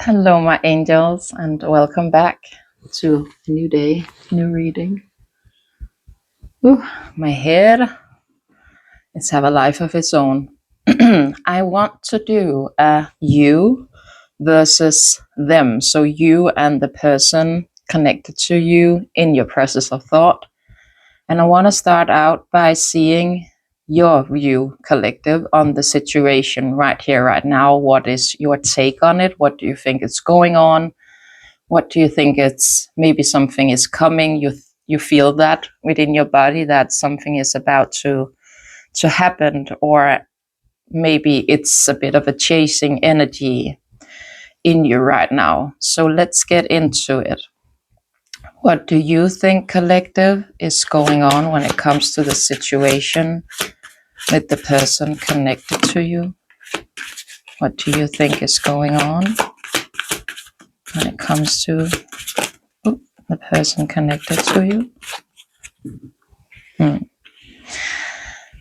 Hello, my angels, and welcome back to a new day, new reading. Ooh, my head is have a life of its own. I want to do a you versus them. So you and the person connected to you in your process of thought. And I want to start out by seeing your view, collective, on the situation right here, right now. What is your take on it? What do you think is going on? What do you think? It's maybe something is coming. You feel that within your body that something is about to happen, or maybe it's a bit of a chasing energy in you right now. So let's get into it. What do you think, collective, is going on when it comes to the situation with the person connected to you? What do you think is going on when it comes to the person connected to you?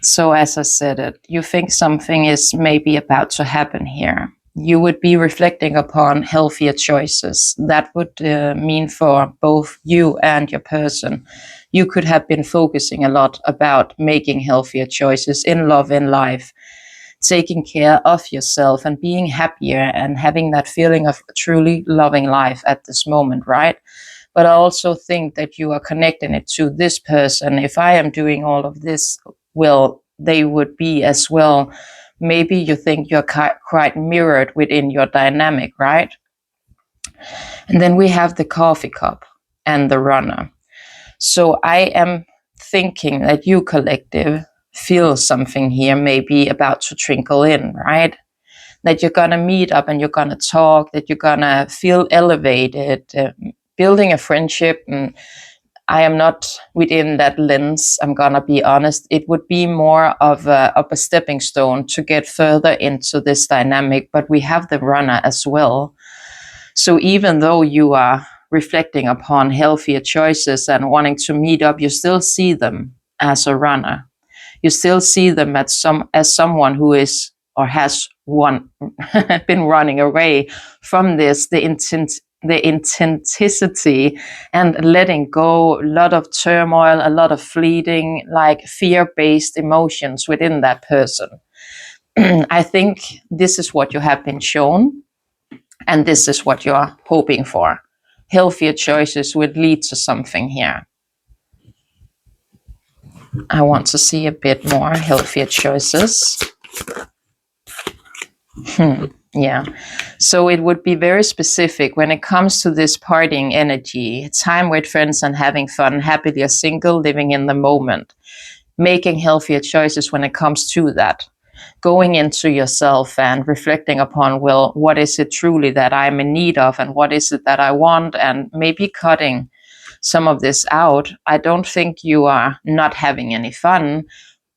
So as I said it, you think something is maybe about to happen here. You would be reflecting upon healthier choices. That would mean for both you and your person. You could have been focusing a lot about making healthier choices in love, in life, taking care of yourself and being happier and having that feeling of truly loving life at this moment, right? But I also think that you are connecting it to this person. If I am doing all of this, well, they would be as well. Maybe you think you're quite mirrored within your dynamic, right? And then we have the coffee cup and the runner. So I am thinking that you, collective, feel something here maybe about to trickle in, right? That you're going to meet up and you're going to talk, that you're going to feel elevated, building a friendship. And I am not within that lens, I'm going to be honest. It would be more of a stepping stone to get further into this dynamic, but we have the runner as well. So even though you are reflecting upon healthier choices and wanting to meet up, you still see them as a runner. You still see them as someone who is or has been running away from this, the intensity and letting go, a lot of turmoil, a lot of fleeting, like fear-based emotions within that person. I think this is what you have been shown, and this is what you're hoping for. Healthier choices would lead to something here. I want to see a bit more healthier choices. Yeah. So it would be very specific when it comes to this partying energy, time with friends and having fun, happily or single, living in the moment, making healthier choices when it comes to that, going into yourself and reflecting upon, well, what is it truly that I'm in need of and what is it that I want, and maybe cutting some of this out. I don't think you are not having any fun,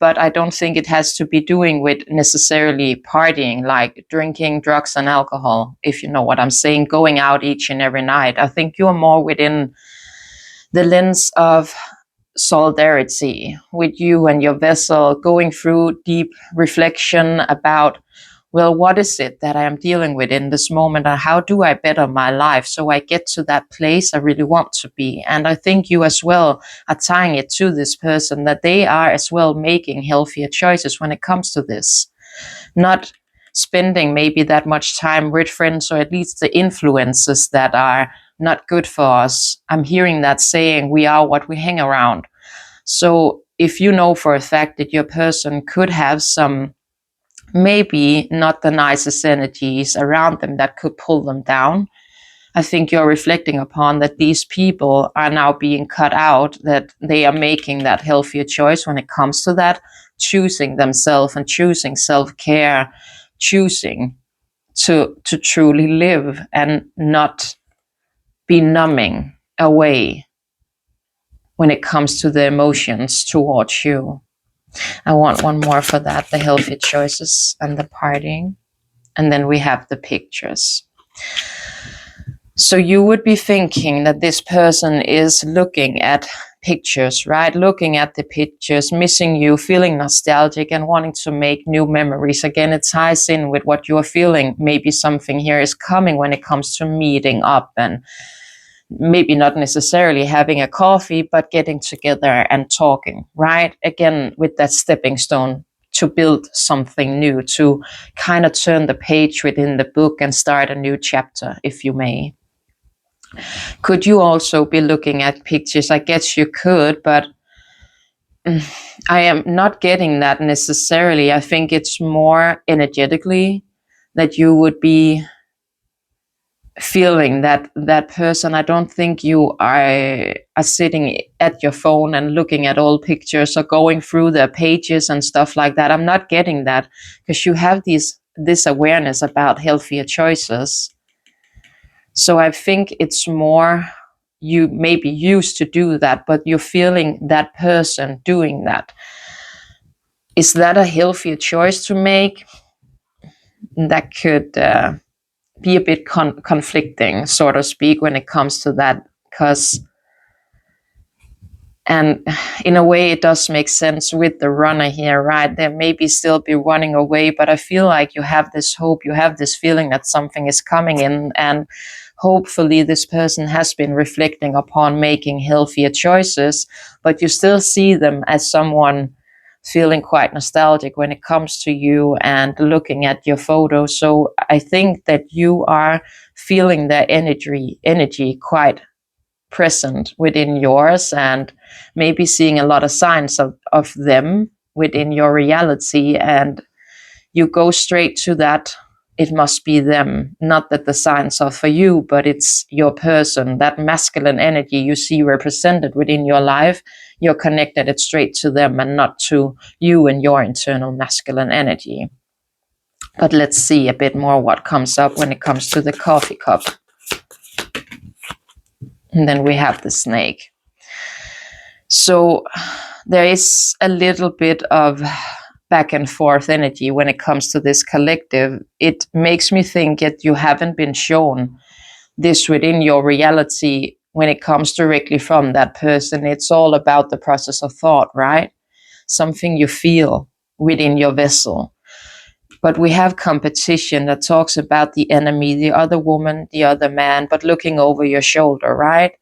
but I don't think it has to be doing with necessarily partying, like drinking, drugs, and alcohol, if you know what I'm saying, going out each and every night. I think you're more within the lens of solidarity with you and your vessel, going through deep reflection about, well, what is it that I am dealing with in this moment, and how do I better my life so I get to that place I really want to be? And I think you as well are tying it to this person, that they are as well making healthier choices when it comes to this. Not spending maybe that much time with friends, or at least the influences that are not good for us. I'm hearing that saying, we are what we hang around. So if you know for a fact that your person could have some maybe not the nicest energies around them that could pull them down, I think you're reflecting upon that these people are now being cut out, that they are making that healthier choice when it comes to that, choosing themselves and choosing self-care, choosing to truly live and not be numbing away when it comes to the emotions towards you. I want one more for that, the healthy choices and the partying. And then we have the pictures. So you would be thinking that this person is looking at pictures, right? Looking at the pictures, missing you, feeling nostalgic and wanting to make new memories. Again, it ties in with what you're feeling. Maybe something here is coming when it comes to meeting up, and maybe not necessarily having a coffee, but getting together and talking, right? Again, with that stepping stone to build something new, to kind of turn the page within the book and start a new chapter, if you may. Could you also be looking at pictures? I guess you could, but I am not getting that necessarily. I think it's more energetically that you would be feeling that person. I don't think you are sitting at your phone and looking at old pictures or going through the pages and stuff like that. I'm not getting that, because you have this awareness about healthier choices. So I think it's more you maybe used to do that, but you're feeling that person doing that. Is that a healthier choice to make? That could be a bit conflicting, so to speak, when it comes to that, because, and in a way it does make sense with the runner here, right? There maybe still be running away, but I feel like you have this hope, you have this feeling that something is coming in, and hopefully this person has been reflecting upon making healthier choices, but you still see them as someone feeling quite nostalgic when it comes to you and looking at your photos. So I think that you are feeling their energy quite present within yours, and maybe seeing a lot of signs of them within your reality, and you go straight to that. It must be them, not that the signs are for you, but it's your person, that masculine energy you see represented within your life. You're connected it straight to them and not to you and your internal masculine energy. But let's see a bit more what comes up when it comes to the coffee cup. And then we have the snake. So there is a little bit of back and forth energy when it comes to this collective. It makes me think that you haven't been shown this within your reality when it comes directly from that person. It's all about the process of thought, right? Something you feel within your vessel. But we have competition that talks about the enemy, the other woman, the other man, but looking over your shoulder, right?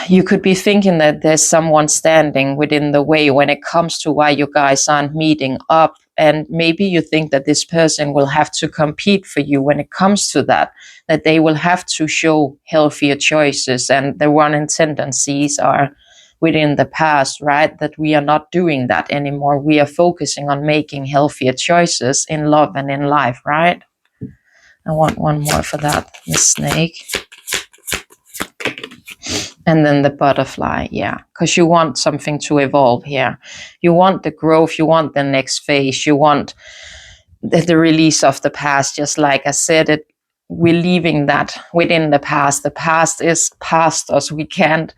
You could be thinking that there's someone standing within the way when it comes to why you guys aren't meeting up. And maybe you think that this person will have to compete for you when it comes to that they will have to show healthier choices. And the running tendencies are within the past, right? That we are not doing that anymore. We are focusing on making healthier choices in love and in life, right? I want one more for that, the snake. And then the butterfly, yeah, because you want something to evolve here. You want the growth, you want the next phase, you want the release of the past. Just like I said, we're leaving that within the past. The past is past us. We can't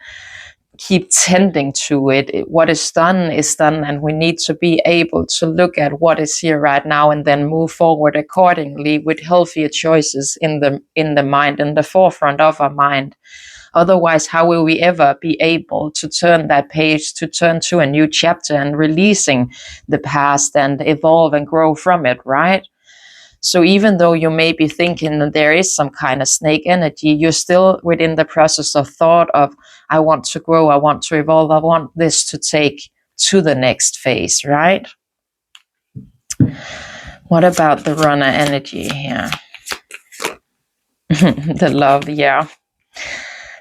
keep tending to it. What is done, and we need to be able to look at what is here right now and then move forward accordingly with healthier choices in the mind, in the forefront of our mind. Otherwise, how will we ever be able to turn that page, to turn to a new chapter and releasing the past and evolve and grow from it, right? So even though you may be thinking that there is some kind of snake energy, you're still within the process of thought of, I want to grow, I want to evolve, I want this to take to the next phase, right? What about the runner energy here? The love, yeah.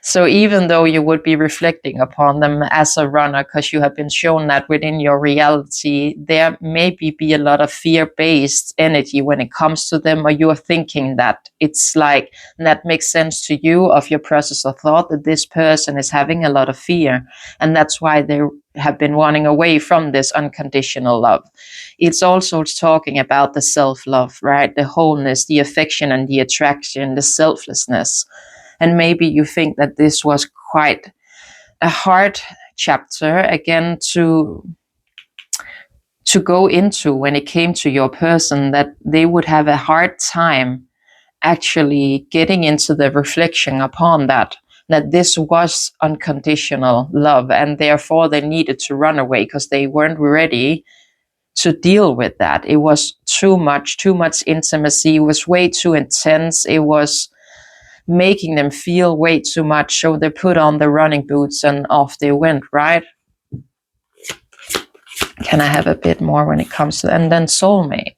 So even though you would be reflecting upon them as a runner, because you have been shown that within your reality, there maybe be a lot of fear-based energy when it comes to them, or you are thinking that it's like, that makes sense to you of your process of thought, that this person is having a lot of fear, and that's why they have been running away from this unconditional love. It's also talking about the self-love, right? The wholeness, the affection and the attraction, the selflessness. And maybe you think that this was quite a hard chapter, again, to go into when it came to your person, that they would have a hard time actually getting into the reflection upon that that this was unconditional love, and therefore they needed to run away because they weren't ready to deal with that. It was too much intimacy. It was way too intense. It was making them feel way too much. So they put on the running boots and off they went, right? Can I have a bit more when it comes to, and then soulmate.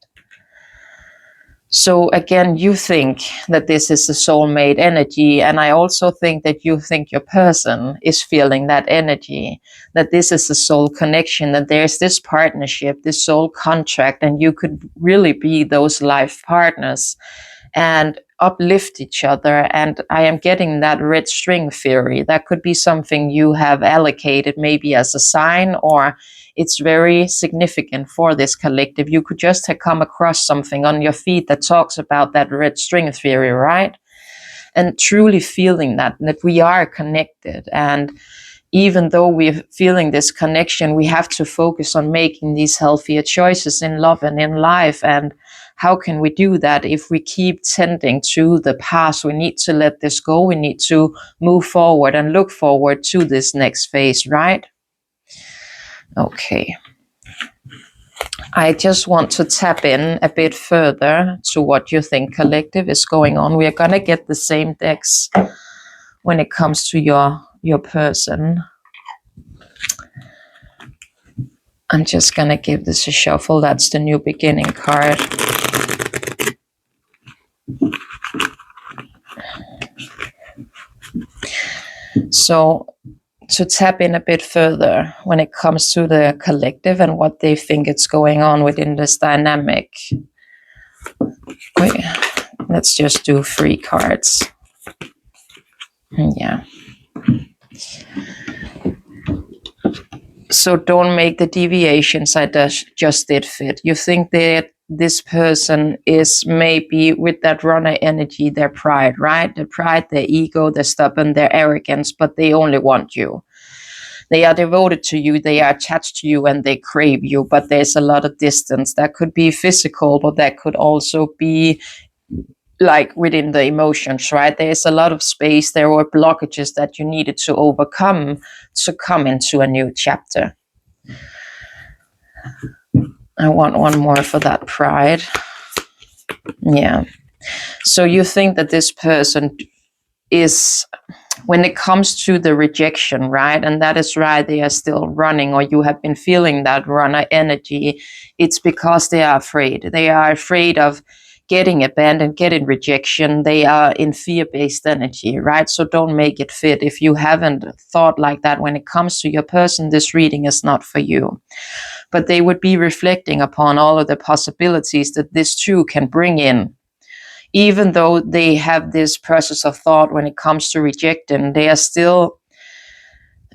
So again, you think that this is the soulmate energy, and I also think that you think your person is feeling that energy, that this is the soul connection, that there's this partnership, this soul contract, and you could really be those life partners and uplift each other. And I am getting that red string theory. That could be something you have allocated maybe as a sign, or it's very significant for this collective. You could just have come across something on your feed that talks about that red string theory, right? And truly feeling that we are connected. And even though we're feeling this connection, we have to focus on making these healthier choices in love and in life. And how can we do that if we keep tending to the past? We need to let this go. We need to move forward and look forward to this next phase, right? Okay. I just want to tap in a bit further to what you think collective is going on. We are going to get the same decks when it comes to your person. I'm just going to give this a shuffle. That's the new beginning card. So to tap in a bit further when it comes to the collective and what they think it's going on within this dynamic. Wait, let's just do 3 cards. Yeah. So don't make the deviations I just did fit. You think that this person is maybe with that runner energy, their pride, right? Their pride, their ego, their stubborn, their arrogance, but they only want you. They are devoted to you, they are attached to you, and they crave you, but there's a lot of distance. That could be physical, but that could also be like within the emotions, right? There's a lot of space. There were blockages that you needed to overcome to come into a new chapter. I want one more for that pride. Yeah. So you think that this person is, when it comes to the rejection, right? And that is right, they are still running, or you have been feeling that runner energy. It's because they are afraid. They are afraid of getting abandoned, getting rejection. They are in fear-based energy, right? So don't make it fit. If you haven't thought like that when it comes to your person, this reading is not for you. But they would be reflecting upon all of the possibilities that this too can bring in. Even though they have this process of thought when it comes to rejecting, they are still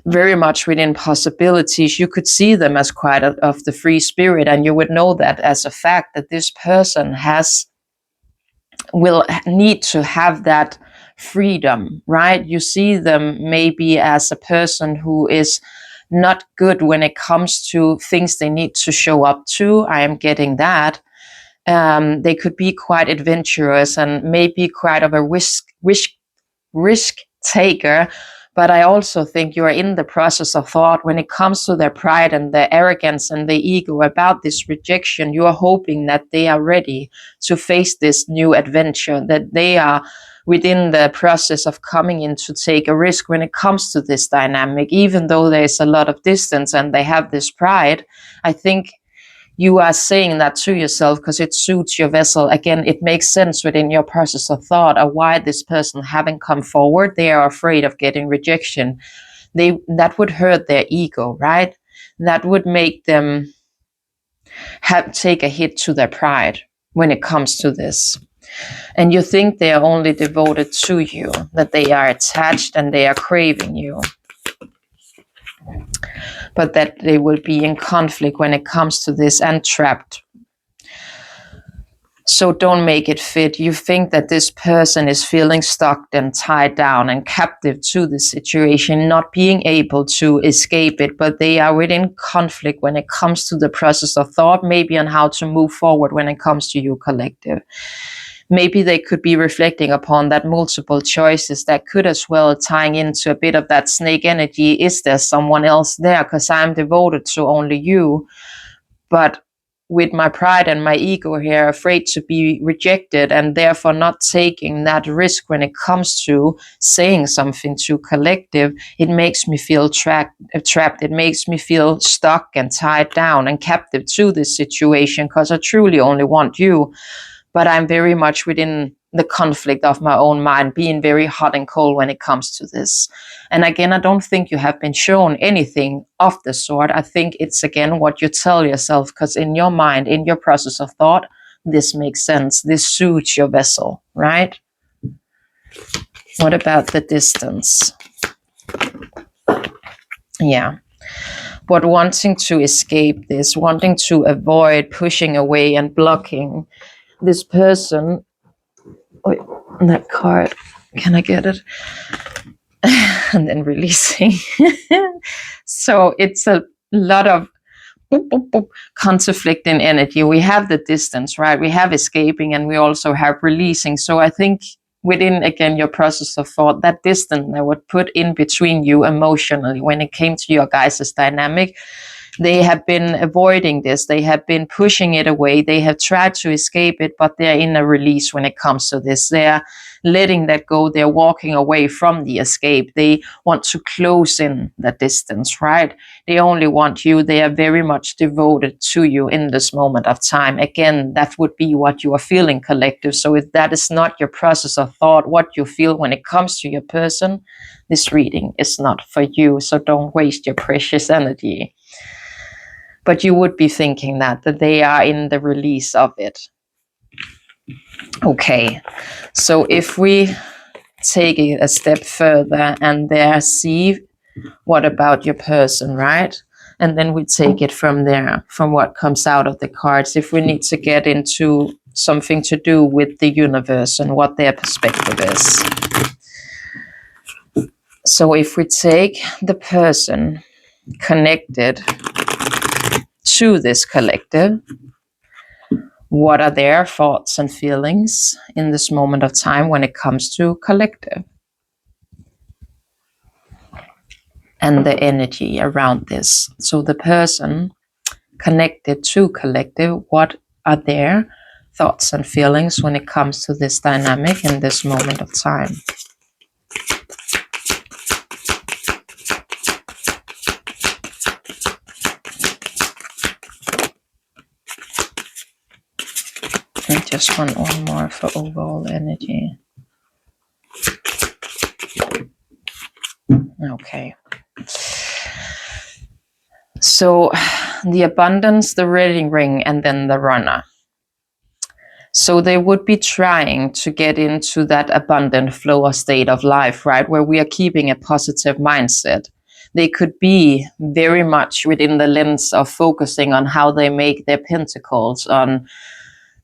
very much within possibilities. You could see them as quite of the free spirit, and you would know that as a fact that this person will need to have that freedom, right? You see them maybe as a person who is not good when it comes to things they need to show up to. I am getting that. They could be quite adventurous and maybe quite of a risk taker. But I also think you are in the process of thought when it comes to their pride and their arrogance and the ego about this rejection. You are hoping that they are ready to face this new adventure, that they are within the process of coming in to take a risk when it comes to this dynamic. Even though there's a lot of distance and they have this pride, I think you are saying that to yourself because it suits your vessel. Again, it makes sense within your process of thought of why this person haven't come forward. They are afraid of getting rejection. That would hurt their ego, right? That would make them take a hit to their pride when it comes to this. And you think they are only devoted to you, that they are attached and they are craving you, but that they will be in conflict when it comes to this and trapped. So don't make it fit. You think that this person is feeling stuck and tied down and captive to the situation, not being able to escape it, but they are within conflict when it comes to the process of thought, maybe on how to move forward when it comes to you collective. maybe they could be reflecting upon that multiple choices that could as well tying into a bit of that snake energy. Is there someone else there? Because I'm devoted to only you. But with my pride and my ego here, afraid to be rejected and therefore not taking that risk when it comes to saying something to collective, it makes me feel trapped. It makes me feel stuck and tied down and captive to this situation because I truly only want you. But I'm very much within the conflict of my own mind, being very hot and cold when it comes to this. And again, I don't think you have been shown anything of the sort. I think it's again what you tell yourself, because in your mind, in your process of thought, this makes sense. This suits your vessel, right? What about the distance? Yeah. But wanting to escape this, wanting to avoid pushing away and blocking this person. Wait, that card, can I get it? And then releasing. So it's a lot of conflicting energy. We have the distance, right? We have escaping and we also have releasing. So I think within, again, your process of thought, that distance I would put in between you emotionally when it came to your guys' dynamic, they have been avoiding this. They have been pushing it away. They have tried to escape it, but they're in a release when it comes to this. They're letting that go. They're walking away from the escape. They want to close in the distance, right? They only want you. They are very much devoted to you in this moment of time. Again, that would be what you are feeling, collective. So if that is not your process of thought, what you feel when it comes to your person, this reading is not for you. So don't waste your precious energy. But you would be thinking that they are in the release of it. Okay, so if we take it a step further and there see what about your person, right? And then we take it from there, from what comes out of the cards. If we need to get into something to do with the universe and what their perspective is. So if we take the person connected to this collective, what are their thoughts and feelings in this moment of time when it comes to collective? And the energy around this. So the person connected to collective, what are their thoughts and feelings when it comes to this dynamic in this moment of time? And just one more for overall energy. Okay. So the abundance, the wedding ring, and then the runner. So they would be trying to get into that abundant flow or state of life, right? Where we are keeping a positive mindset. They could be very much within the lens of focusing on how they make their pentacles, on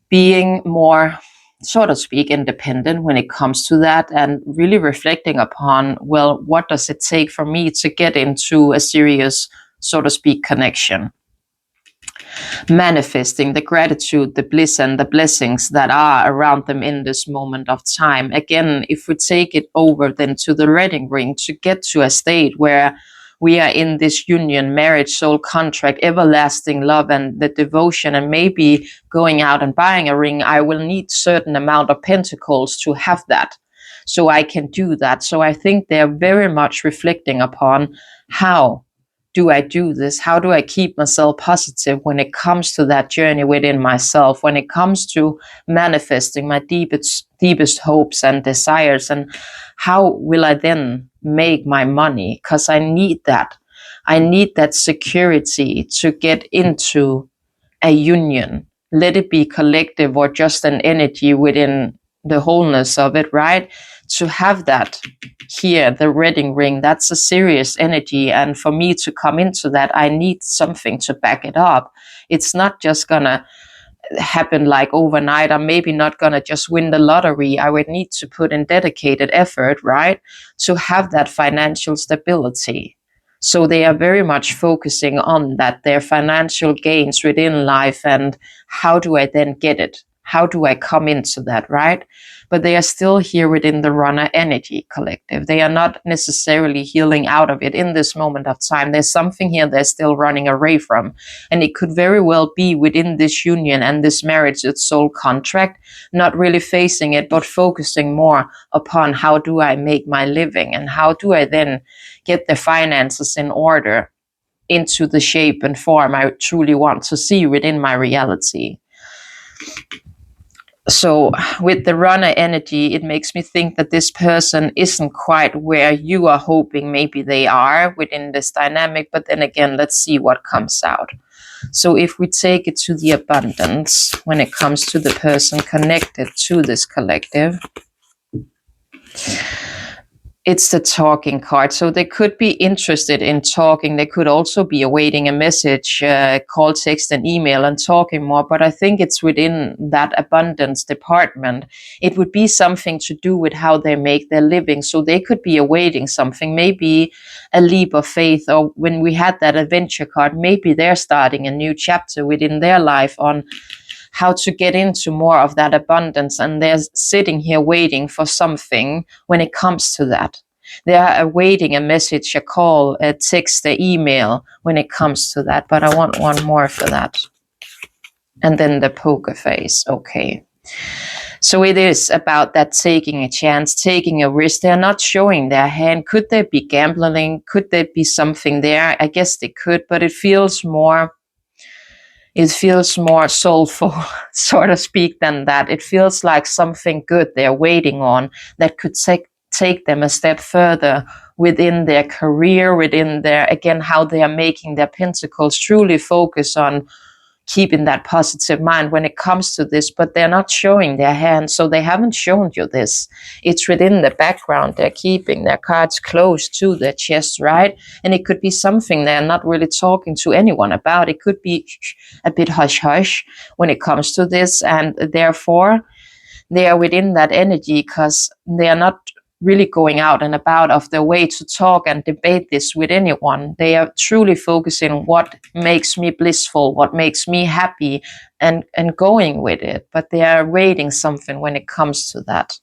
being more, so to speak, independent when it comes to that, and really reflecting upon, well, what does it take for me to get into a serious, so to speak, connection? Manifesting the gratitude, the bliss, and the blessings that are around them in this moment of time. Again, if we take it over then to the wedding ring, to get to a state where we are in this union, marriage, soul contract, everlasting love, and the devotion, and maybe going out and buying a ring, I will need certain amount of pentacles to have that. So I can do that. So I think they're very much reflecting upon, how do I do this? How do I keep myself positive when it comes to that journey within myself, when it comes to manifesting my deepest hopes and desires? And how will I then make my money? Because I need that. I need that security to get into a union. Let it be collective or just an energy within the wholeness of it, right? To have that here, the wedding ring, that's a serious energy. And for me to come into that, I need something to back it up. It's not just gonna happen like overnight. I'm maybe not gonna just win the lottery. I would need to put in dedicated effort, right? To have that financial stability. So they are very much focusing on that, their financial gains within life, and how do I then get it? how do I come into that, right? But they are still here within the runner energy collective. They are not necessarily healing out of it in this moment of time. There's something here they're still running away from. And it could very well be within this union and this marriage, its soul contract, not really facing it, but focusing more upon how do I make my living and how do I then get the finances in order into the shape and form I truly want to see within my reality. So with the runner energy, it makes me think that this person isn't quite where you are hoping maybe they are within this dynamic. But then again, let's see what comes out. So if we take it to the abundance, when it comes to the person connected to this collective, it's the talking card. So they could be interested in talking. They could also be awaiting a message, call, text, and email and talking more. But I think it's within that abundance department. It would be something to do with how they make their living. So they could be awaiting something, maybe a leap of faith. Or when we had that adventure card, maybe they're starting a new chapter within their life on how to get into more of that abundance. And they're sitting here waiting for something when it comes to that. They are awaiting a message, a call, a text, an email when it comes to that. But I want one more for that. And then the poker face. Okay. So it is about that taking a chance, taking a risk. They're not showing their hand. Could they be gambling? Could there be something there? I guess they could, but it feels more soulful, so to speak, than that. It feels like something good they're waiting on that could take them a step further within their career, within their, again, how they are making their pentacles truly focus on keeping that positive mind when it comes to this. But they're not showing their hand, so they haven't shown you this. It's within the background. They're keeping their cards close to their chest, right? And it could be something they're not really talking to anyone about. It could be a bit hush-hush when it comes to this, and therefore they are within that energy because they are not really going out and about of their way to talk and debate this with anyone. They are truly focusing on what makes me blissful, what makes me happy, and going with it. But they are waiting something when it comes to that.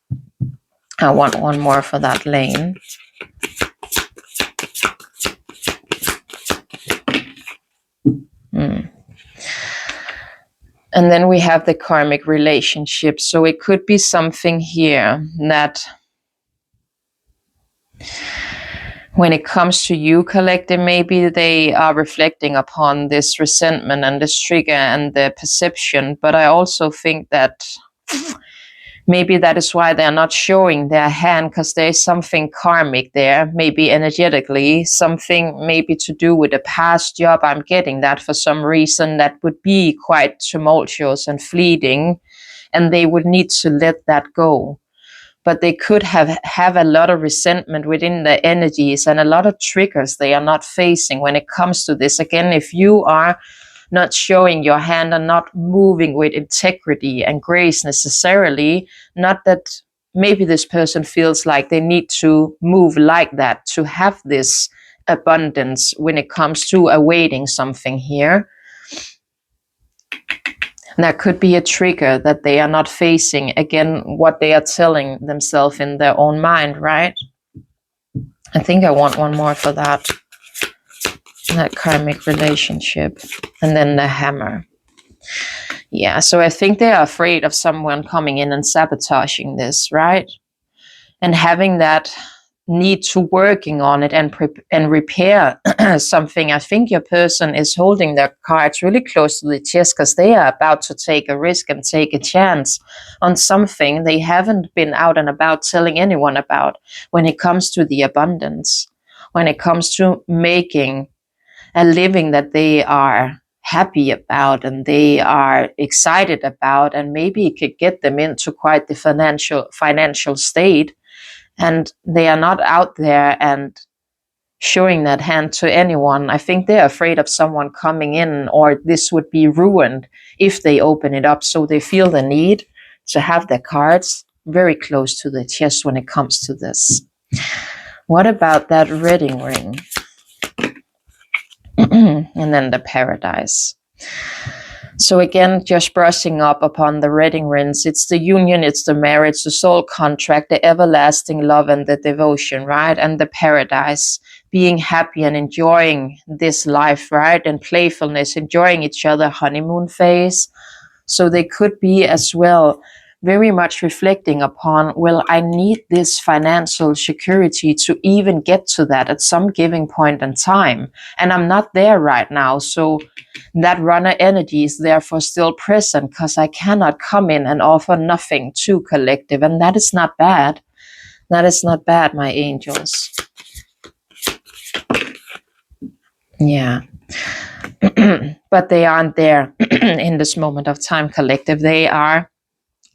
I want one more for that lane. And then we have the karmic relationship. So it could be something here that when it comes to you, collective, maybe they are reflecting upon this resentment and this trigger and the perception. But I also think that maybe that is why they're not showing their hand, because there's something karmic there, maybe energetically, something maybe to do with a past job. I'm getting that for some reason that would be quite tumultuous and fleeting, and they would need to let that go. But they could have a lot of resentment within the energies and a lot of triggers they are not facing when it comes to this. Again, if you are not showing your hand and not moving with integrity and grace necessarily, not that maybe this person feels like they need to move like that to have this abundance when it comes to awaiting something here. That could be a trigger that they are not facing, again, what they are telling themselves in their own mind, right? I think I want one more for that karmic relationship. And then the hammer. Yeah, so I think they are afraid of someone coming in and sabotaging this, right? And having that need to working on it and repair something. I think your person is holding their cards really close to the chest because they are about to take a risk and take a chance on something they haven't been out and about telling anyone about when it comes to the abundance, when it comes to making a living that they are happy about and they are excited about, and maybe it could get them into quite the financial state. And they are not out there and showing that hand to anyone. I think they're afraid of someone coming in, or this would be ruined if they open it up. So they feel the need to have their cards very close to the chest when it comes to this. What about that wedding ring? And then the paradise. So again, just brushing up upon the wedding rings, it's the union, it's the marriage, the soul contract, the everlasting love and the devotion, right? And the paradise, being happy and enjoying this life, right? And playfulness, enjoying each other, honeymoon phase. So they could be as well very much reflecting upon, well, I need this financial security to even get to that at some given point in time. And I'm not there right now. So that runner energy is therefore still present because I cannot come in and offer nothing to collective. And that is not bad. That is not bad, my angels. Yeah. But they aren't there in this moment of time, collective. They are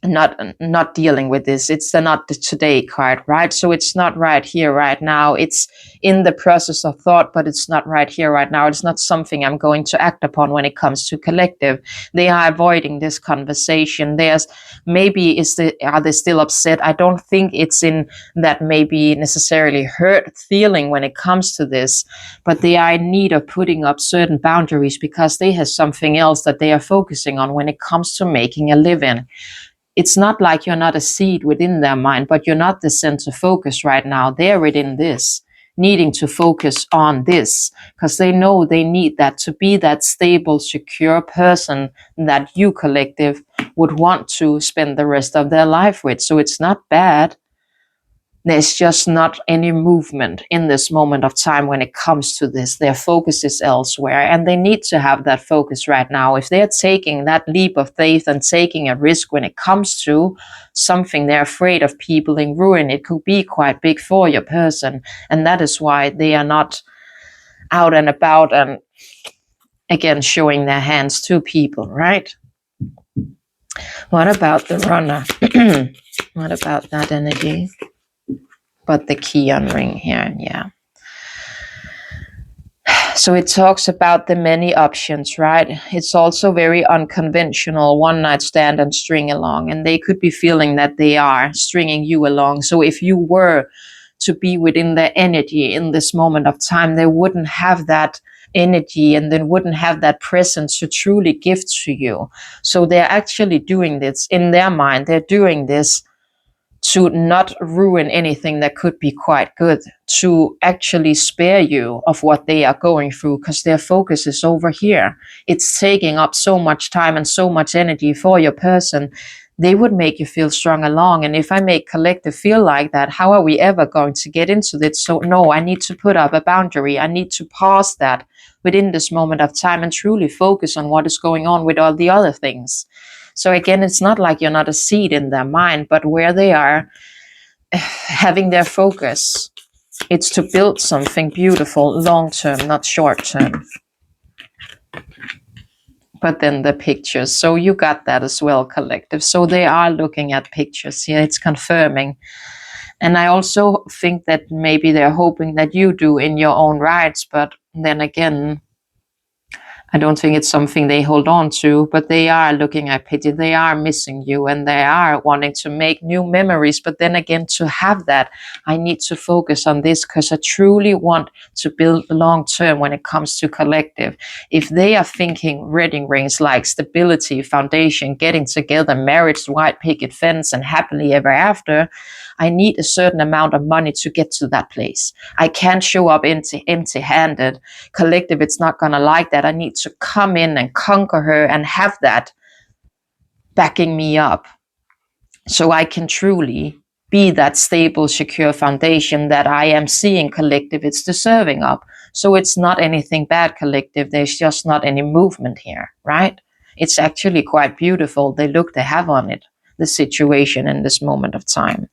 not dealing with this. It's the not the today card, right? So it's not right here, right now. It's in the process of thought, but it's not right here, right now. It's not something I'm going to act upon when it comes to collective. They are avoiding this conversation. There's maybe are they still upset? I don't think it's in that maybe necessarily hurt feeling when it comes to this, but they are in need of putting up certain boundaries because they have something else that they are focusing on when it comes to making a living. It's not like you're not a seed within their mind, but you're not the center focus right now. They're within this, needing to focus on this because they know they need that to be that stable, secure person that you, collective, would want to spend the rest of their life with. So it's not bad. There's just not any movement in this moment of time when it comes to this. Their focus is elsewhere, and they need to have that focus right now. If they're taking that leap of faith and taking a risk when it comes to something they're afraid of people in ruin, it could be quite big for your person. And that is why they are not out and about and again showing their hands to people, right? What about the runner? What about that energy? But the Kion ring here, yeah. So it talks about the many options, right? It's also very unconventional, one night stand and string along. And they could be feeling that they are stringing you along. So if you were to be within their energy in this moment of time, they wouldn't have that energy and then wouldn't have that presence to truly give to you. So they're actually doing this in their mind. They're doing this to not ruin anything that could be quite good, to actually spare you of what they are going through because their focus is over here. It's taking up so much time and so much energy for your person. They would make you feel strong along. And if I make collective feel like that, how are we ever going to get into this? So no, I need to put up a boundary. I need to pause that within this moment of time and truly focus on what is going on with all the other things. So again, it's not like you're not a seed in their mind, but where they are having their focus, it's to build something beautiful, long-term, not short-term. But then the pictures, so you got that as well, collective. So they are looking at pictures here. It's confirming. And I also think that maybe they're hoping that you do in your own rights, but then again, I don't think it's something they hold on to, but they are looking at pity. They are missing you and they are wanting to make new memories. But then again, to have that, I need to focus on this because I truly want to build long term when it comes to collective. If they are thinking wedding rings like stability, foundation, getting together, marriage, white picket fence, and happily ever after, I need a certain amount of money to get to that place. I can't show up empty-handed. Collective, it's not going to like that. I need to come in and conquer her and have that backing me up so I can truly be that stable, secure foundation that I am seeing collective it's deserving of. So it's not anything bad, collective. There's just not any movement here, right? It's actually quite beautiful. They look to have on it, the situation in this moment of time.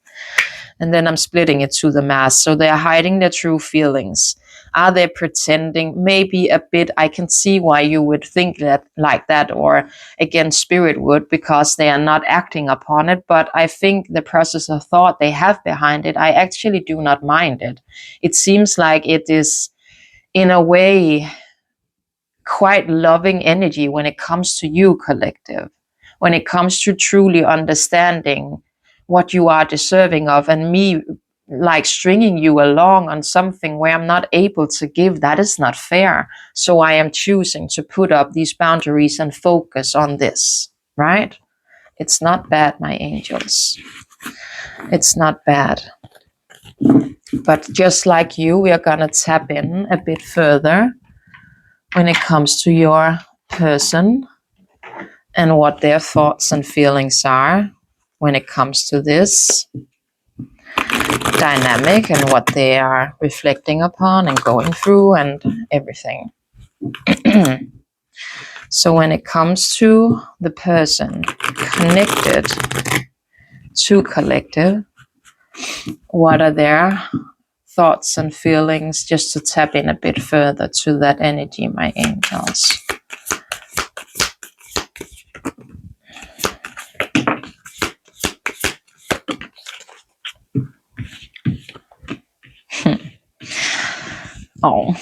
And then I'm splitting it to the mass. So they're hiding their true feelings. Are they pretending? Maybe a bit. I can see why you would think that like that, or again, spirit would, because they are not acting upon it. But I think the process of thought they have behind it, I actually do not mind it. It seems like it is, in a way, quite loving energy when it comes to you, collective. When it comes to truly understanding what you are deserving of, and me like stringing you along on something where I'm not able to give. That is not fair. So I am choosing to put up these boundaries and focus on this, right? It's not bad, my angels. It's not bad. But just like you, we are going to tap in a bit further when it comes to your person and what their thoughts and feelings are when it comes to this dynamic and what they are reflecting upon and going through and everything. So when it comes to the person connected to collective, what are their thoughts and feelings, just to tap in a bit further to that energy, my angels? Oh.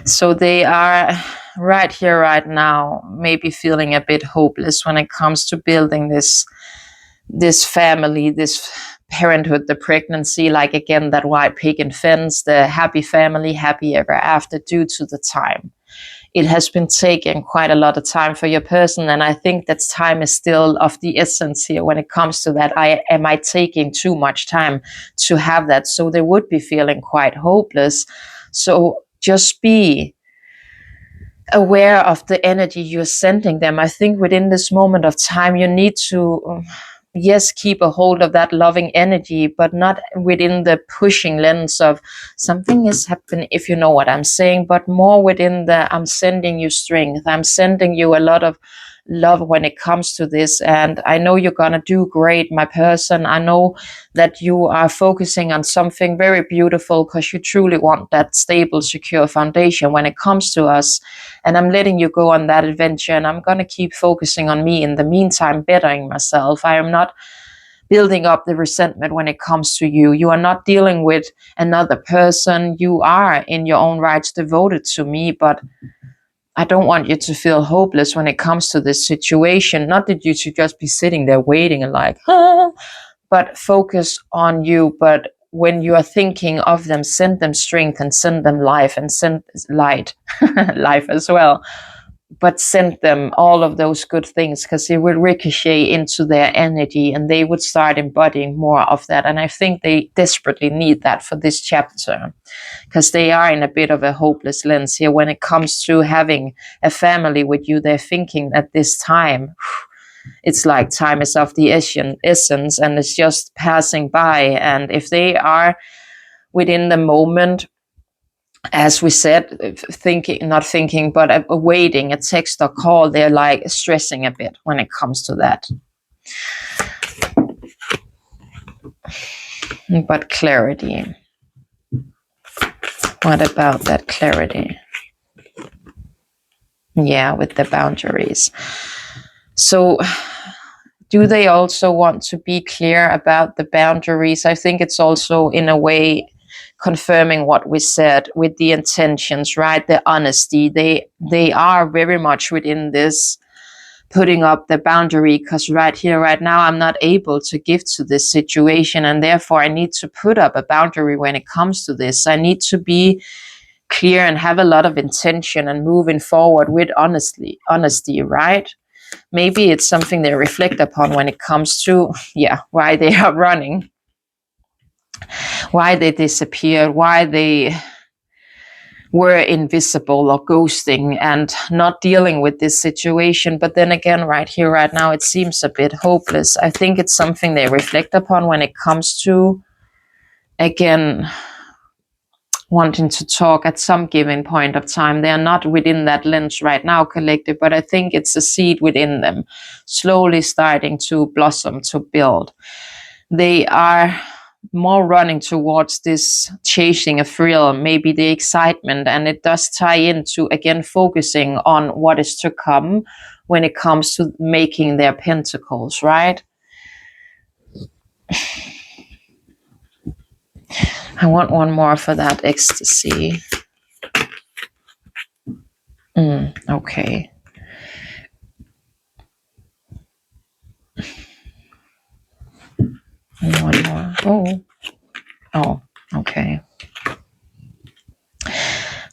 So they are right here, right now, maybe feeling a bit hopeless when it comes to building this family, this parenthood, the pregnancy, like again, that white picket fence, the happy family, happy ever after, due to the time. It has been taking quite a lot of time for your person, and I think that time is still of the essence here when it comes to that. Am I taking too much time to have that? So they would be feeling quite hopeless. So just be aware of the energy you're sending them. I think within this moment of time, you need to, yes, keep a hold of that loving energy, but not within the pushing lens of something is happening, if you know what I'm saying, but more within the I'm sending you strength. I'm sending you a lot of love when it comes to this. And I know you're going to do great, my person. I know that you are focusing on something very beautiful because you truly want that stable, secure foundation when it comes to us. And I'm letting you go on that adventure, and I'm going to keep focusing on me in the meantime, bettering myself. I am not building up the resentment when it comes to you. You are not dealing with another person. You are in your own rights devoted to me, but I don't want you to feel hopeless when it comes to this situation. Not that you should just be sitting there waiting and like, but focus on you. But when you are thinking of them, send them strength and send them life and send light, life as well. But send them all of those good things, because it will ricochet into their energy and they would start embodying more of that. And I think they desperately need that for this chapter, because they are in a bit of a hopeless lens here when it comes to having a family with you. They're thinking at this time, it's like time is of the essence and it's just passing by. And if they are within the moment, as we said, not thinking, but awaiting a text or call, they're like stressing a bit when it comes to that. But clarity. What about that clarity? Yeah, with the boundaries. So do they also want to be clear about the boundaries? I think it's also in a way confirming what we said with the intentions, right? The honesty. They are very much within this putting up the boundary, because right here, right now, I'm not able to give to this situation, and therefore I need to put up a boundary when it comes to this. I need to be clear and have a lot of intention and moving forward with honesty, right? Maybe it's something they reflect upon when it comes to, why they are running, why they disappeared, why they were invisible or ghosting and not dealing with this situation. But then again, right here, right now, it seems a bit hopeless. I think it's something they reflect upon when it comes to, again, wanting to talk at some given point of time. They are not within that lens right now, collective, but I think it's a seed within them, slowly starting to blossom, to build. They are more running towards this chasing a thrill, maybe the excitement, and it does tie into, again, focusing on what is to come when it comes to making their pentacles, right? I want one more for that ecstasy. Okay. And one more. Oh, okay.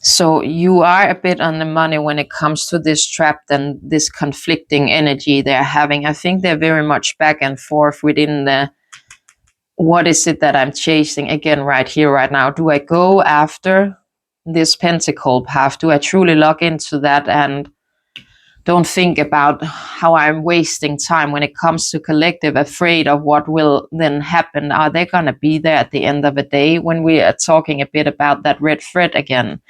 So you are a bit on the money when it comes to this trapped and this conflicting energy they're having. I think they're very much back and forth within the, what is it that I'm chasing again right here, right now? Do I go after this pentacle path? Do I truly lock into that and don't think about how I'm wasting time when it comes to collective, afraid of what will then happen? Are they going to be there at the end of the day? When we are talking a bit about that red thread again,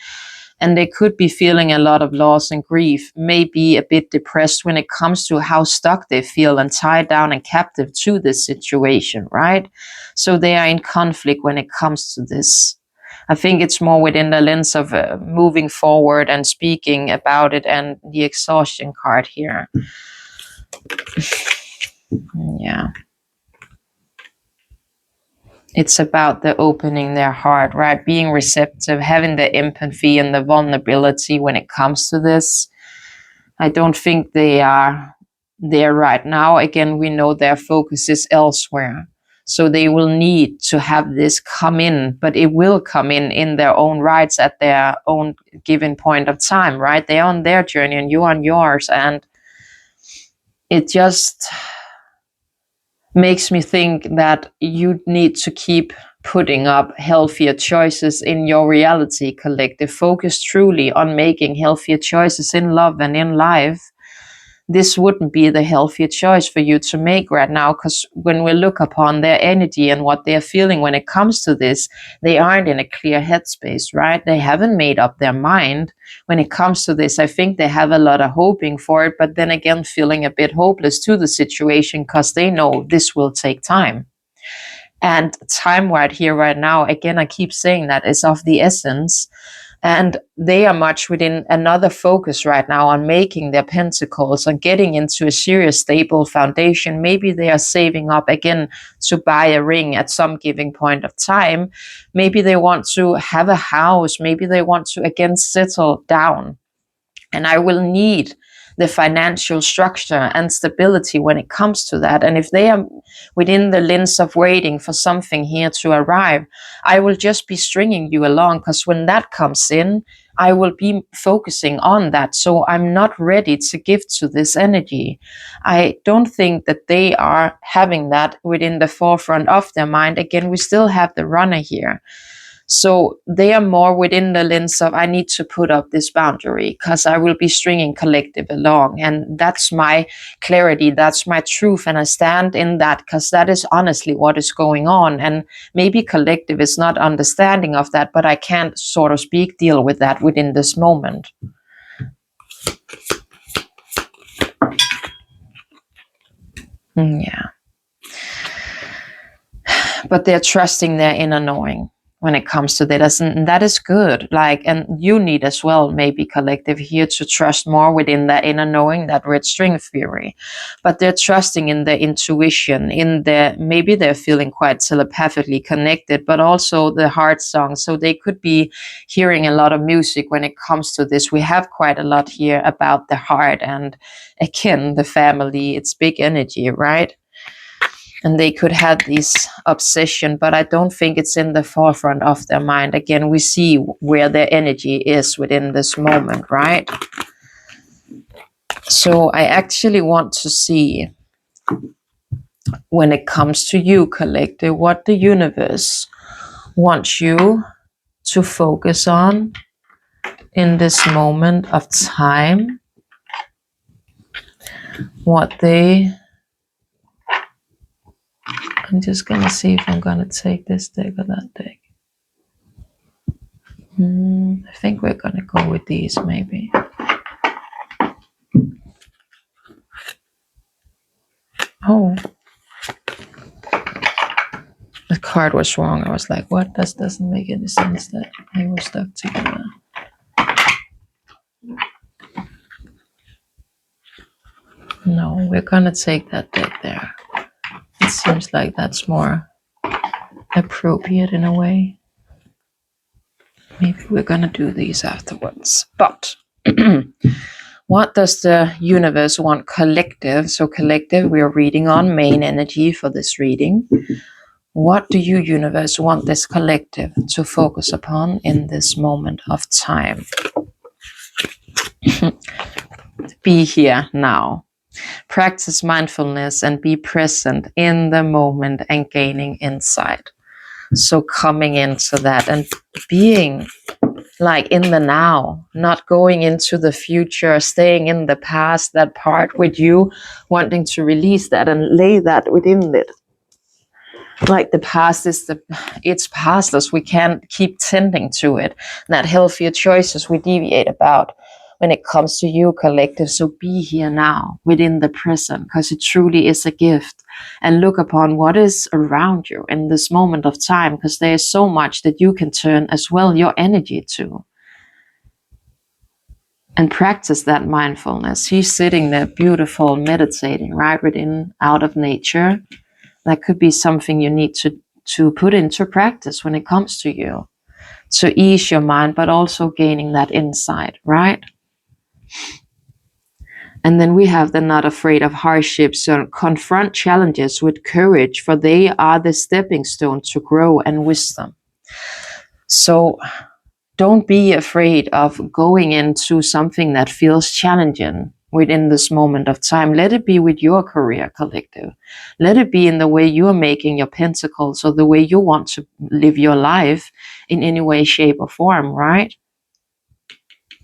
and they could be feeling a lot of loss and grief, maybe a bit depressed when it comes to how stuck they feel and tied down and captive to this situation, right? So they are in conflict when it comes to this. I think it's more within the lens of moving forward and speaking about it, and the exhaustion card here. Yeah. It's about the opening their heart, right? Being receptive, having the empathy and the vulnerability when it comes to this. I don't think they are there right now. Again, we know their focus is elsewhere. So they will need to have this come in, but it will come in their own rights at their own given point of time, right? They're on their journey and you on yours. And it just makes me think that you need to keep putting up healthier choices in your reality collective. Focus truly on making healthier choices in love and in life. This wouldn't be the healthier choice for you to make right now, because when we look upon their energy and what they're feeling when it comes to this, they aren't in a clear headspace, right? They haven't made up their mind when it comes to this. I think they have a lot of hoping for it, but then again, feeling a bit hopeless to the situation because they know this will take time. And time right here, right now, again, I keep saying that is of the essence. And they are much within another focus right now on making their pentacles, on getting into a serious, stable foundation. Maybe they are saving up again to buy a ring at some given point of time. Maybe they want to have a house. Maybe they want to again settle down. And I will need the financial structure and stability when it comes to that. And if they are within the lens of waiting for something here to arrive, I will just be stringing you along, because when that comes in, I will be focusing on that. So I'm not ready to give to this energy. I don't think that they are having that within the forefront of their mind. Again, we still have the runner here. So they are more within the lens of, I need to put up this boundary because I will be stringing collective along. And that's my clarity. That's my truth. And I stand in that because that is honestly what is going on. And maybe collective is not understanding of that, but I can't sort of deal with that within this moment. Yeah. But they're trusting their inner knowing when it comes to that, and that is good. Like, and you need as well, maybe collective here, to trust more within that inner knowing, that red string theory. But they're trusting in their intuition, in their, maybe they're feeling quite telepathically connected, but also the heart song. So they could be hearing a lot of music when it comes to this. We have quite a lot here about the heart, and again, the family, it's big energy, right? And they could have this obsession, but I don't think it's in the forefront of their mind. Again, we see where their energy is within this moment, right? So I actually want to see, when it comes to you, collective, what the universe wants you to focus on in this moment of time. What they... I'm just going to see if I'm going to take this deck or that deck. I think we're going to go with these, maybe. Oh. The card was wrong. I was like, what? That doesn't make any sense that they were stuck together. No, we're going to take that deck there. It seems like that's more appropriate in a way. Maybe we're going to do these afterwards. But what does the universe want collective? So collective, we are reading on main energy for this reading. What do you, universe, want this collective to focus upon in this moment of time? Be here now. Practice mindfulness and be present in the moment and gaining insight. So coming into that and being like in the now, not going into the future, staying in the past, that part with you wanting to release that and lay that within it. Like the past is it's past us. We can't keep tending to it. That healthier choices we deviate about when it comes to you, collective. So be here now within the present, because it truly is a gift. And look upon what is around you in this moment of time, because there is so much that you can turn as well your energy to. And practice that mindfulness. He's sitting there beautiful, meditating right within, out of nature. That could be something you need to put into practice when it comes to you, to ease your mind, but also gaining that insight, right? And then we have the not afraid of hardships, so confront challenges with courage, for they are the stepping stone to grow and wisdom. So don't be afraid of going into something that feels challenging within this moment of time. Let it be with your career, collective. Let it be in the way you are making your pentacles, or the way you want to live your life in any way, shape, or form, right?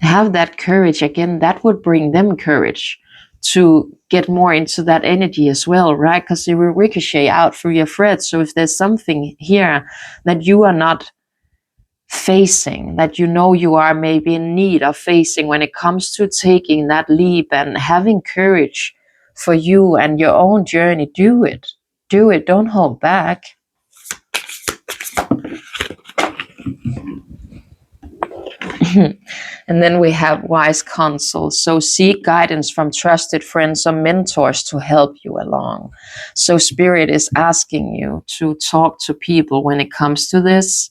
Have that courage. Again, that would bring them courage to get more into that energy as well, right? Because it will ricochet out through your threads. So if there's something here that you are not facing, that you know you are maybe in need of facing when it comes to taking that leap and having courage for you and your own journey, do it. Do it. Don't hold back. And then we have wise counsel. So seek guidance from trusted friends or mentors to help you along. So Spirit is asking you to talk to people when it comes to this.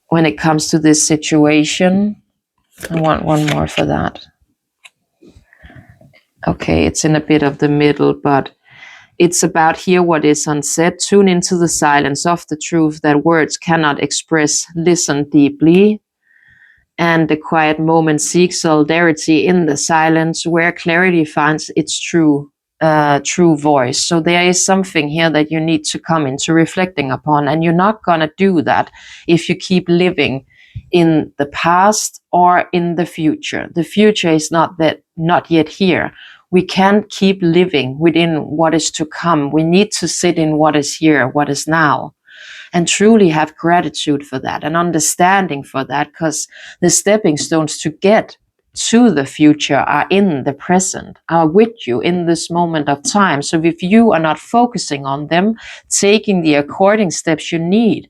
When it comes to this situation. I want one more for that. Okay, it's in a bit of the middle, but it's about hear what is unsaid, tune into the silence of the truth that words cannot express, listen deeply, and the quiet moment seek solidarity in the silence where clarity finds its true voice. So there is something here that you need to come into reflecting upon, and you're not gonna do that if you keep living in the past or in the future. The future is not yet here. We can't keep living within what is to come. We need to sit in what is here, what is now, and truly have gratitude for that and understanding for that, because the stepping stones to get to the future are in the present, are with you in this moment of time. So if you are not focusing on them, taking the according steps you need,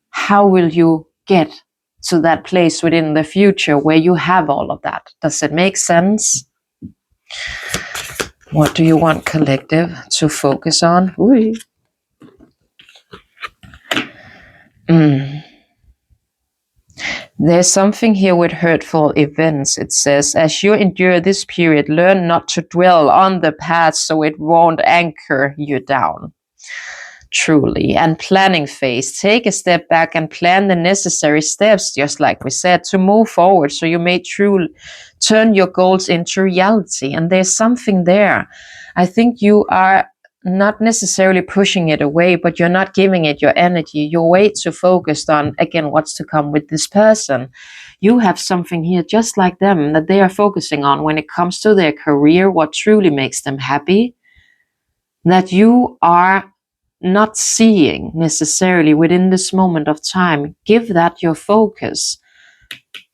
how will you get to that place within the future where you have all of that? Does it make sense? What do you want, collective, to focus on? Ooh. There's something here with hurtful events. It says, as you endure this period, learn not to dwell on the past so it won't anchor you down. Truly. And planning phase. Take a step back and plan the necessary steps, just like we said, to move forward so you may truly turn your goals into reality. And there's something there. I think you are not necessarily pushing it away, but you're not giving it your energy. You're way too focused on, again, what's to come with this person. You have something here just like them that they are focusing on when it comes to their career, what truly makes them happy, that you are not seeing necessarily within this moment of time. Give that your focus.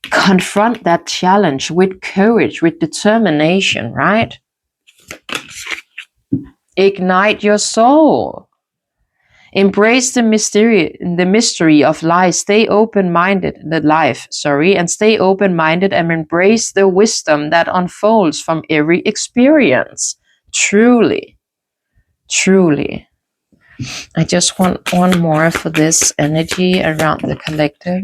Confront that challenge with courage, with determination, right? Ignite your soul. Embrace the mystery of life. Stay open-minded, and stay open-minded and embrace the wisdom that unfolds from every experience. Truly, truly. I just want one more for this energy around the collective.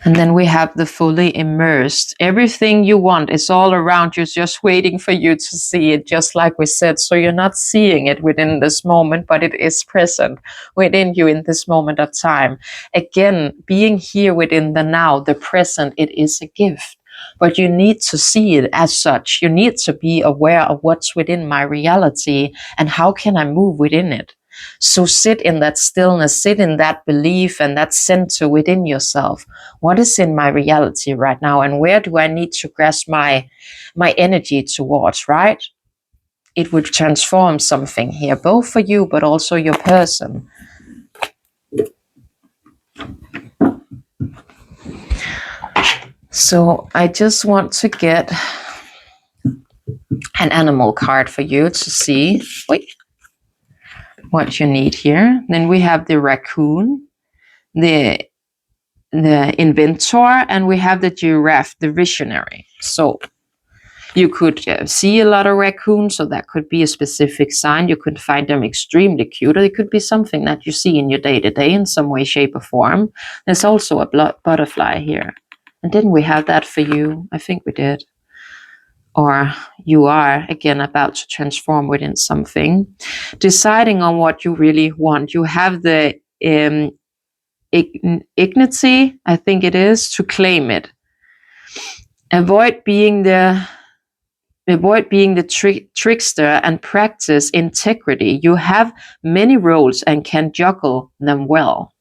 And then we have the fully immersed. Everything you want is all around you, just waiting for you to see it, just like we said. So you're not seeing it within this moment, but it is present within you in this moment of time. Again, being here within the now, the present, it is a gift. But you need to see it as such. You need to be aware of what's within my reality and how can I move within it. So sit in that stillness, sit in that belief and that center within yourself. What is in my reality right now, and where do I need to grasp my energy towards, right? It would transform something here, both for you, but also your person. So I just want to get an animal card for you to see what you need here. Then we have the raccoon, the inventor, and we have the giraffe, the visionary. So you could see a lot of raccoons, so that could be a specific sign. You could find them extremely cute, or it could be something that you see in your day-to-day in some way, shape, or form. There's also a butterfly here. And didn't we have that for you? I think we did. Or you are, again, about to transform within something. Deciding on what you really want. You have the dignity, I think it is, to claim it. Avoid being the trickster and practice integrity. You have many roles and can juggle them well.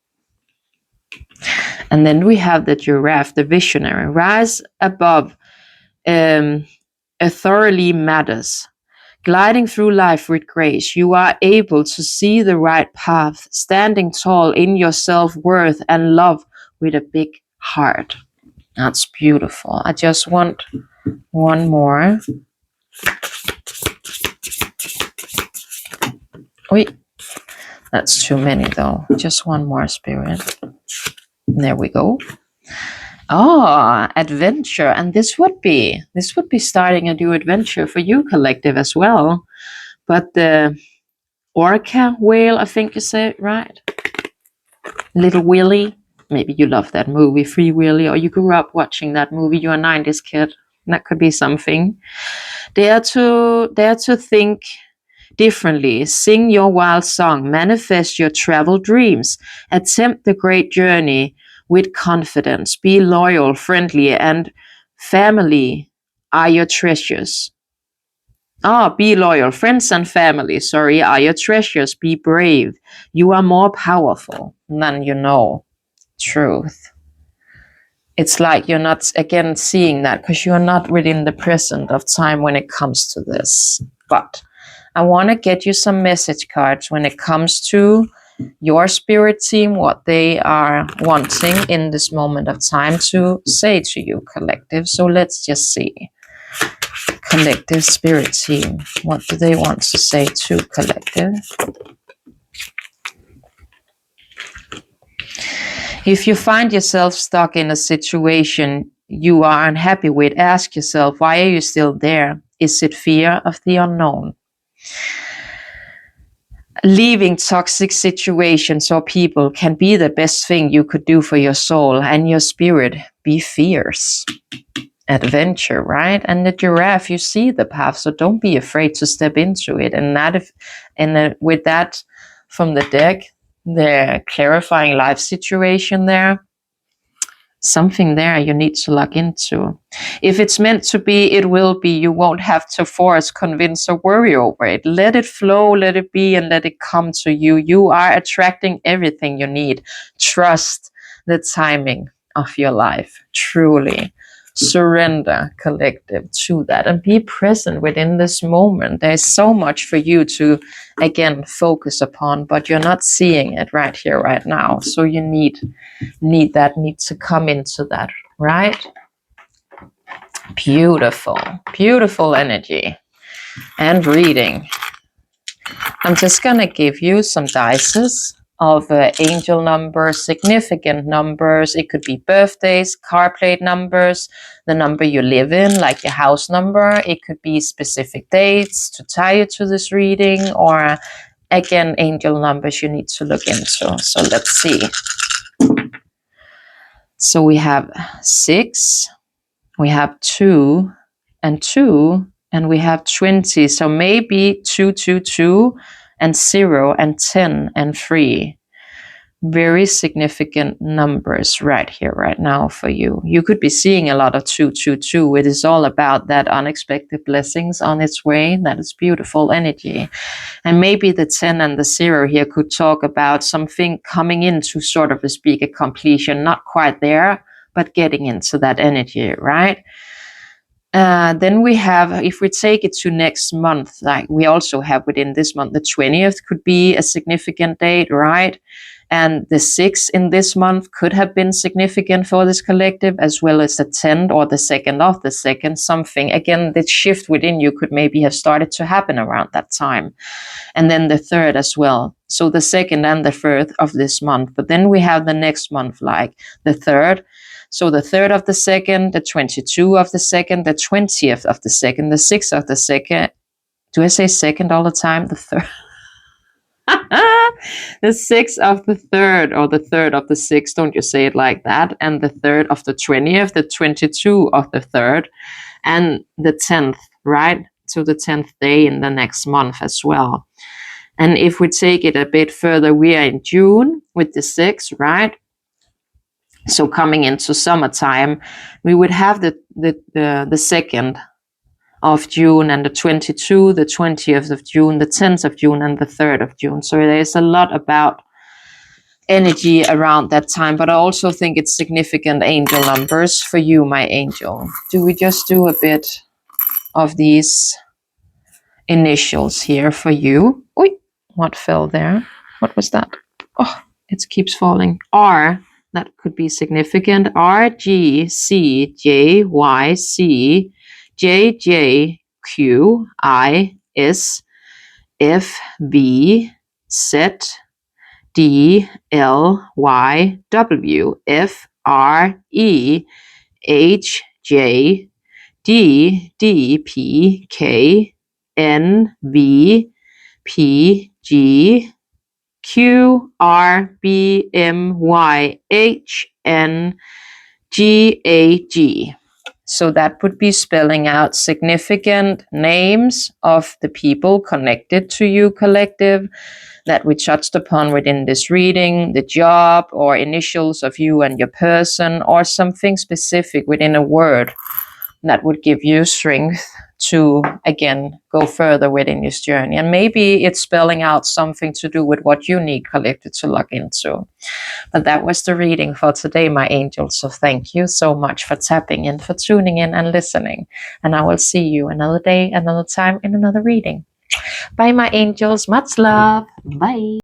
And then we have the giraffe, the visionary. Rise above thoroughly matters. Gliding through life with grace, you are able to see the right path, standing tall in your self-worth and love with a big heart. That's beautiful. I just want one more. Wait, that's too many though. Just one more, spirit. There we go. Oh, adventure. And this would be starting a new adventure for you, collective, as well. But the orca whale, I think you said, right? Little Willy. Maybe you love that movie, Free Willy, or you grew up watching that movie. You're a 90s kid. That could be something. Dare to think differently. Sing your wild song. Manifest your travel dreams. Attempt the great journey with confidence. Be loyal, friendly, and family are your treasures. Be loyal. Friends and family, are your treasures. Be brave. You are more powerful than you know. Truth. It's like you're not, again, seeing that because you're not within the present of time when it comes to this. But I want to get you some message cards when it comes to your spirit team, what they are wanting in this moment of time to say to you, collective. So let's just see. Collective spirit team, what do they want to say to collective? If you find yourself stuck in a situation you are unhappy with, ask yourself, why are you still there? Is it fear of the unknown? Leaving toxic situations or people can be the best thing you could do for your soul and your spirit. Be fierce. Adventure, right? And the giraffe, you see the path, so don't be afraid to step into it. And with that from the deck, the clarifying life situation there, something there you need to look into. If it's meant to be, it will be. You won't have to force, convince, or worry over it. Let it flow, let it be, and let it come to you. You are attracting everything you need. Trust the timing of your life, truly. Surrender, collective, to that and be present within this moment. There's so much for you to, again, focus upon, but you're not seeing it right here, right now. So you need to come into that, right? Beautiful, beautiful energy and reading. I'm just gonna give you some dices of angel numbers, significant numbers. It could be birthdays, car plate numbers, the number you live in, like your house number. It could be specific dates to tie you to this reading, or again, angel numbers you need to look into. So let's see. So we have 6, we have 2 and 2, and we have 20. So maybe 2, 2, 2, and 0 and 10 and 3. Very significant numbers right here, right now for you. You could be seeing a lot of 2, 2, 2. It is all about that unexpected blessings on its way. That is beautiful energy. And maybe the 10 and the 0 here could talk about something coming into sort of a completion, not quite there, but getting into that energy, right? Then we have, if we take it to next month, like we also have within this month, the 20th could be a significant date, right? And the 6th in this month could have been significant for this collective, as well as the 10th or the 2nd of the 2nd, something. Again, the shift within you could maybe have started to happen around that time. And then the 3rd as well. So the 2nd and the 3rd of this month. But then we have the next month, like the 3rd. So the 3rd of the 2nd, the 22 of the 2nd, the 20th of the 2nd, the 6th of the 2nd. Do I say 2nd all the time? The 3rd. The 6th of the 3rd, or the 3rd of the 6th, don't you say it like that? And the 3rd of the 20th, the 22 of the 3rd, and the 10th, right? So the 10th day in the next month as well. And if we take it a bit further, we are in June with the 6th, right? So coming into summertime, we would have the 2nd of June and the 22, the 20th of June, the 10th of June, and the 3rd of June. So there's a lot about energy around that time, but I also think it's significant angel numbers for you, my angel. Do we just do a bit of these initials here for you? Oi, what fell there? What was that? Oh, it keeps falling. R, that could be significant. R, G, C, J, Y, C, J, J, Q, I, S, F, B, Z, D, L, Y, W, F, R, E, H, J, D, D, P, K, N, V, P, G, Q, R, B, M, Y, H, N, G, A, G. So that would be spelling out significant names of the people connected to you, collective, that we touched upon within this reading, the job or initials of you and your person, or something specific within a word that would give you strength to, again, go further within this journey. And maybe it's spelling out something to do with what you need, collective, to log into. But that was the reading for today, my angels. So thank you so much for tapping in, for tuning in and listening. And I will see you another day, another time in another reading. Bye, my angels. Much love. Bye.